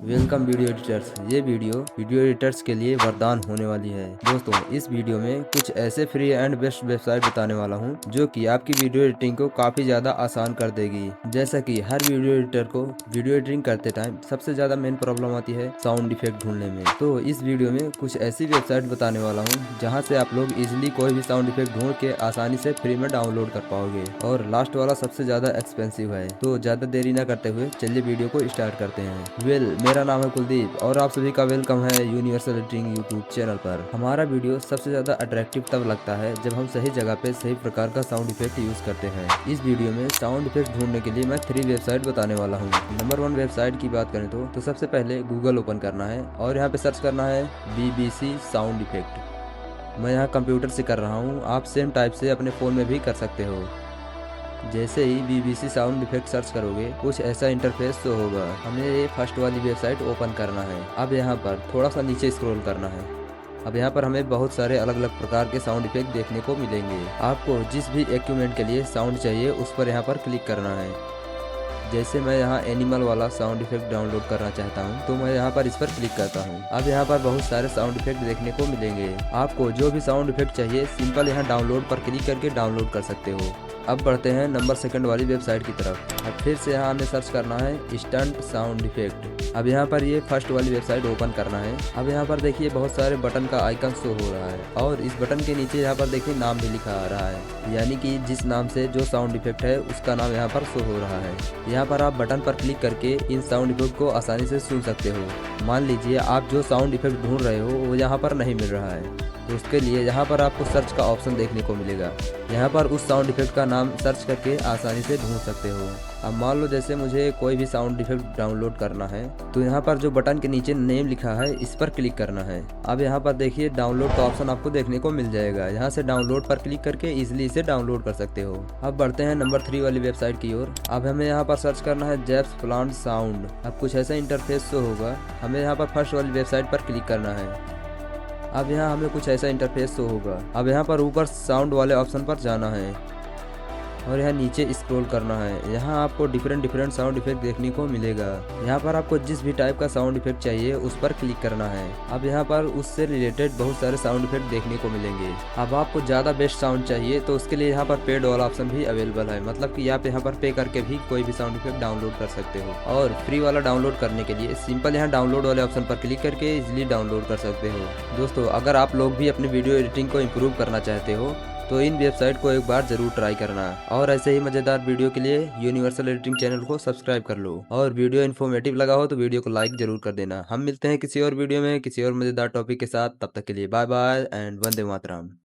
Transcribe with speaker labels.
Speaker 1: Welcome video editors. ये video editors के लिए वरदान होने वाली है। दोस्तों, इस वीडियो में कुछ ऐसे फ्री एंड बेस्ट वेबसाइट बताने वाला हूँ जो कि आपकी वीडियो एडिटिंग को काफ़ी ज़्यादा आसान कर देगी। जैसा कि हर वीडियो एडिटर को वीडियो एडिटिंग करते टाइम सबसे ज़्यादा मेन प्रॉब्लम आती है साउंड इफेक्ट ढूंढने में। तो इस वीडियो में कुछ ऐसी वेबसाइट बताने वाला हूँ जहाँ से आप लोग इजिली कोई भी साउंड इफेक्ट ढूंढ के आसानी से फ्री में डाउनलोड कर पाओगे। और लास्ट वाला सबसे ज़्यादा एक्सपेंसिव है। तो ज़्यादा देरी न करते हुए चलिए वीडियो को स्टार्ट करते हैं। मेरा नाम है कुलदीप और आप सभी का वेलकम है यूनिवर्सल एडिटिंग यूट्यूब चैनल पर। हमारा वीडियो सबसे ज्यादा अट्रैक्टिव तब लगता है जब हम सही जगह पे सही प्रकार का साउंड इफेक्ट यूज करते हैं। इस वीडियो में साउंड इफेक्ट ढूंढने के लिए मैं 3 वेबसाइट बताने वाला हूँ। नंबर 1 वेबसाइट की बात करें तो सबसे पहले गूगल ओपन करना है और यहाँ पे सर्च करना है BBC साउंड इफेक्ट। मैं यहाँ कंप्यूटर से कर रहा हूँ, आप सेम टाइप से अपने फ़ोन में भी कर सकते हो। जैसे ही BBC साउंड इफेक्ट सर्च करोगे कुछ ऐसा इंटरफेस तो होगा। हमें ये फर्स्ट वाली वेबसाइट ओपन करना है। अब यहाँ पर थोड़ा सा नीचे स्क्रॉल करना है। अब यहाँ पर हमें बहुत सारे अलग अलग प्रकार के साउंड इफेक्ट देखने को मिलेंगे। आपको जिस भी इक्विपमेंट के लिए साउंड चाहिए उस पर यहाँ पर क्लिक करना है। जैसे मैं यहाँ एनिमल वाला साउंड इफेक्ट डाउनलोड करना चाहता हूँ तो मैं यहाँ पर इस पर क्लिक करता हूँ। अब यहाँ पर बहुत सारे साउंड इफेक्ट देखने को मिलेंगे। आपको जो भी साउंड इफेक्ट चाहिए सिंपल यहाँ डाउनलोड पर क्लिक करके डाउनलोड कर सकते हो। अब बढ़ते हैं नंबर 2 वाली वेबसाइट की तरफ। अब फिर से यहाँ हमें सर्च करना है स्टंट साउंड इफेक्ट। अब यहाँ पर ये फर्स्ट वाली वेबसाइट ओपन करना है। अब यहाँ पर देखिए बहुत सारे बटन का आइकन शो हो रहा है और इस बटन के नीचे यहाँ पर देखिए नाम भी लिखा आ रहा है, यानी कि जिस नाम से जो साउंड इफेक्ट है उसका नाम यहाँ पर शो हो रहा है। यहाँ पर आप बटन पर क्लिक करके इन साउंड इफेक्ट को आसानी से सुन सकते हो। मान लीजिए आप जो साउंड इफेक्ट ढूंढ रहे हो वो यहाँ पर नहीं मिल रहा है तो उसके लिए यहाँ पर आपको सर्च का ऑप्शन देखने को मिलेगा। यहाँ पर उस साउंड इफेक्ट का नाम सर्च करके आसानी से ढूंढ सकते हो। अब मान लो जैसे मुझे कोई भी साउंड इफेक्ट डाउनलोड करना है तो यहाँ पर जो बटन के नीचे नेम लिखा है इस पर क्लिक करना है। अब यहाँ पर देखिए डाउनलोड का ऑप्शन आपको देखने को मिल जाएगा। यहाँ से डाउनलोड पर क्लिक करके इजिली इसे डाउनलोड कर सकते हो। अब बढ़ते हैं नंबर 3 वाली वेबसाइट की ओर। अब हमें यहाँ पर सर्च करना है जेप्स प्लांट साउंड। अब कुछ ऐसा इंटरफेस शो होगा। हमें यहाँ पर फर्स्ट वाली वेबसाइट पर क्लिक करना है। अब यहाँ हमें कुछ ऐसा इंटरफेस शो होगा। अब यहाँ पर ऊपर साउंड वाले ऑप्शन पर जाना है और यहाँ नीचे स्क्रॉल करना है। यहाँ आपको डिफरेंट साउंड इफेक्ट देखने को मिलेगा। यहाँ पर आपको जिस भी टाइप का साउंड इफेक्ट चाहिए उस पर क्लिक करना है। अब यहाँ पर उससे रिलेटेड बहुत सारे साउंड इफेक्ट देखने को मिलेंगे। अब आपको ज़्यादा बेस्ट साउंड चाहिए तो उसके लिए यहाँ पर पेड वाला ऑप्शन भी अवेलेबल है, मतलब कि आप यहाँ पर पे करके भी कोई भी साउंड इफेक्ट डाउनलोड कर सकते हो। और फ्री वाला डाउनलोड करने के लिए सिंपल यहाँ डाउनलोड वाले ऑप्शन पर क्लिक करके इजिली डाउनलोड कर सकते हो। दोस्तों, अगर आप लोग भी अपनी वीडियो एडिटिंग को इम्प्रूव करना चाहते हो तो इन वेबसाइट को एक बार जरूर ट्राई करना। और ऐसे ही मजेदार वीडियो के लिए यूनिवर्सल एडिटिंग चैनल को सब्सक्राइब कर लो। और वीडियो इन्फॉर्मेटिव लगा हो तो वीडियो को लाइक जरूर कर देना। हम मिलते हैं किसी और वीडियो में किसी और मजेदार टॉपिक के साथ। तब तक के लिए बाय बाय एंड वंदे मातरम।